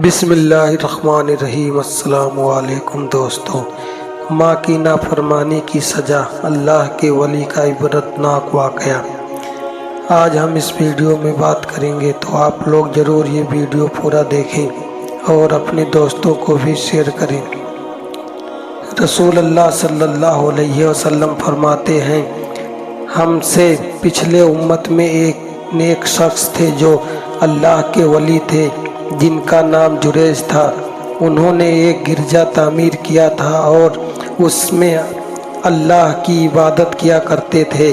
بسم اللہ الرحمن الرحیم۔ السلام علیکم دوستو، ماں کی نافرمانی کی سزا، اللہ کے ولی کا عبرتناک واقعہ۔ آج ہم اس ویڈیو میں بات کریں گے، تو آپ لوگ ضرور یہ ویڈیو پورا دیکھیں اور اپنے دوستوں کو بھی شیئر کریں۔ رسول اللہ صلی اللہ علیہ وسلم فرماتے ہیں، ہم سے پچھلے امت میں ایک نیک شخص تھے جو اللہ کے ولی تھے، جن کا نام جریج تھا۔ انہوں نے ایک گرجا تعمیر کیا تھا اور اس میں اللہ کی عبادت کیا کرتے تھے،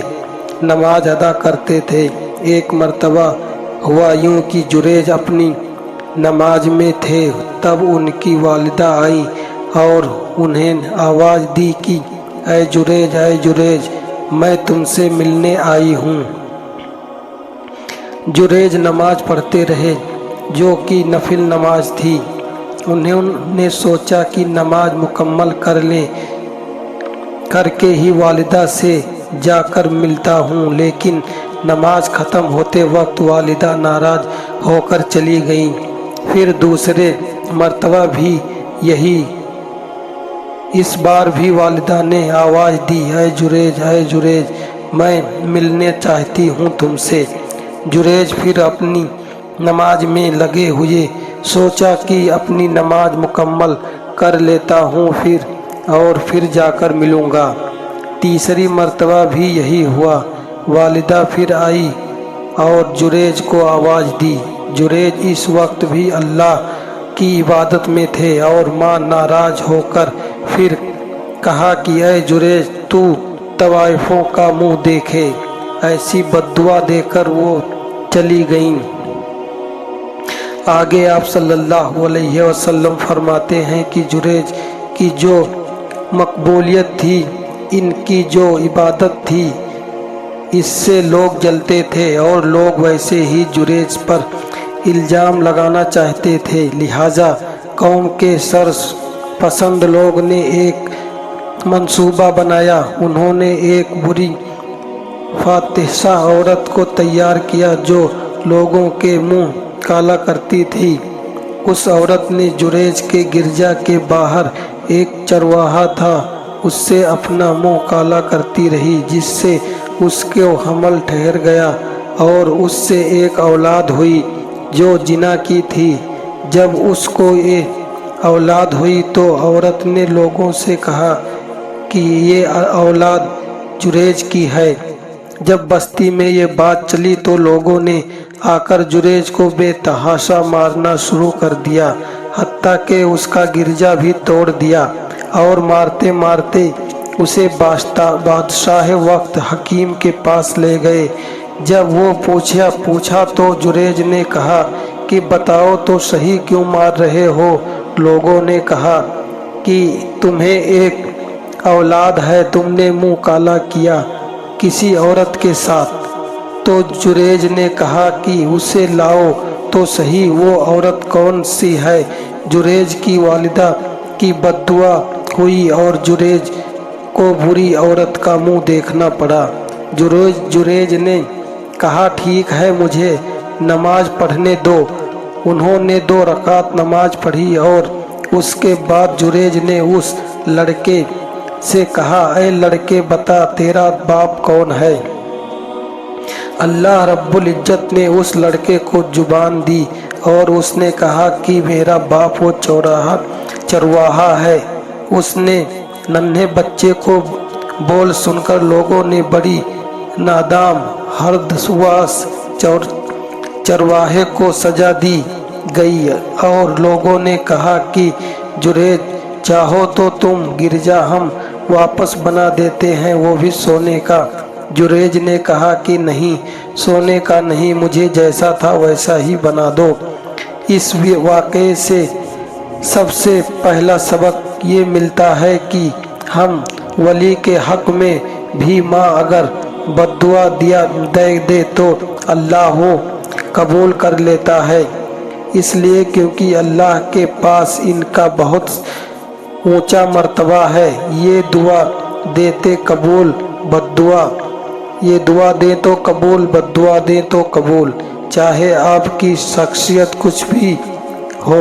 نماز ادا کرتے تھے۔ ایک مرتبہ ہوا یوں کہ جریج اپنی نماز میں تھے، تب ان کی والدہ آئیں اور انہیں آواز دی کہ اے جریج، میں تم سے ملنے آئی ہوں۔ جریج نماز پڑھتے رہے، جو کہ نفل نماز تھی۔ انہوں نے سوچا کہ نماز مکمل کر کے ہی والدہ سے جا کر ملتا ہوں، لیکن نماز ختم ہوتے وقت والدہ ناراض ہو کر چلی گئیں۔ پھر دوسرے مرتبہ بھی یہی، اس بار بھی والدہ نے آواز دی، اے جریج، میں ملنے چاہتی ہوں تم سے۔ جریج پھر اپنی نماز میں لگے ہوئے سوچا کہ اپنی نماز مکمل کر لیتا ہوں پھر جا کر ملوں گا۔ تیسری مرتبہ بھی یہی ہوا، والدہ پھر آئی اور جریج کو آواز دی۔ جریج اس وقت بھی اللہ کی عبادت میں تھے اور ماں ناراض ہو کر پھر کہا کہ اے جریج، تو طوائفوں کا منہ دیکھے۔ ایسی بددعا دے کر وہ چلی گئیں۔ آگے آپ صلی اللہ علیہ وسلم فرماتے ہیں کہ جریج کی جو مقبولیت تھی، ان کی جو عبادت تھی، اس سے لوگ جلتے تھے اور لوگ ویسے ہی جریج پر الزام لگانا چاہتے تھے۔ لہٰذا قوم کے سرپسند لوگ نے ایک منصوبہ بنایا۔ انہوں نے ایک بری فاحشہ عورت کو تیار کیا جو لوگوں کے منہ کالا کرتی تھی۔ اس عورت نے جریج کے گرجا کے باہر ایک چرواہا تھا، اس سے اپنا منہ کالا کرتی رہی، جس سے اس کو حمل ٹھہر گیا اور اس سے ایک اولاد ہوئی جو زنا کی تھی۔ جب اس کو یہ اولاد ہوئی تو عورت نے لوگوں سے کہا کہ یہ اولاد جریج کی ہے۔ جب بستی میں یہ بات چلی تو لوگوں نے آ کر جریج کو بے تحاشا مارنا شروع کر دیا، حتیٰ کہ اس کا گرجا بھی توڑ دیا، اور مارتے مارتے اسے بادشاہ وقت حکیم کے پاس لے گئے۔ جب وہ پوچھا تو جریج نے کہا کہ بتاؤ تو صحیح، کیوں مار رہے ہو؟ لوگوں نے کہا کہ تمہیں ایک اولاد ہے، تم نے منہ کالا کیا کسی عورت کے ساتھ۔ تو جریج نے کہا کہ اسے لاؤ تو صحیح، وہ عورت کون سی ہے؟ جریج کی والدہ کی بددعا ہوئی اور جریج کو بری عورت کا منہ دیکھنا پڑا۔ جریج نے کہا ٹھیک ہے، مجھے نماز پڑھنے دو۔ انہوں نے 2 رکعت نماز پڑھی اور اس کے بعد جریج نے اس لڑکے سے کہا، اے لڑکے، بتا تیرا باپ کون ہے؟ اللہ رب العزت نے اس لڑکے کو زبان دی اور اس نے کہا کہ میرا باپ وہ چرواہا ہے۔ اس نے ننھے بچے کو بول سن کر لوگوں نے بڑی نادام ہردواس چرواہے کو سزا دی گئی، اور لوگوں نے کہا کہ جریج، چاہو تو تم گرجا ہم واپس بنا دیتے ہیں، وہ بھی سونے کا۔ جریج نے کہا کہ نہیں، سونے کا نہیں، مجھے جیسا تھا ویسا ہی بنا دو۔ اس واقعے سے سب سے پہلا سبق یہ ملتا ہے کہ ہم ولی کے حق میں بھی ماں اگر بددعا دے تو اللہ وہ قبول کر لیتا ہے، اس لیے کیونکہ اللہ کے پاس ان کا بہت اونچا مرتبہ ہے۔ یہ دعا دیتے قبول، یہ دعا دیں تو قبول، بددعا دیں تو قبول، چاہے آپ کی شخصیت کچھ بھی ہو۔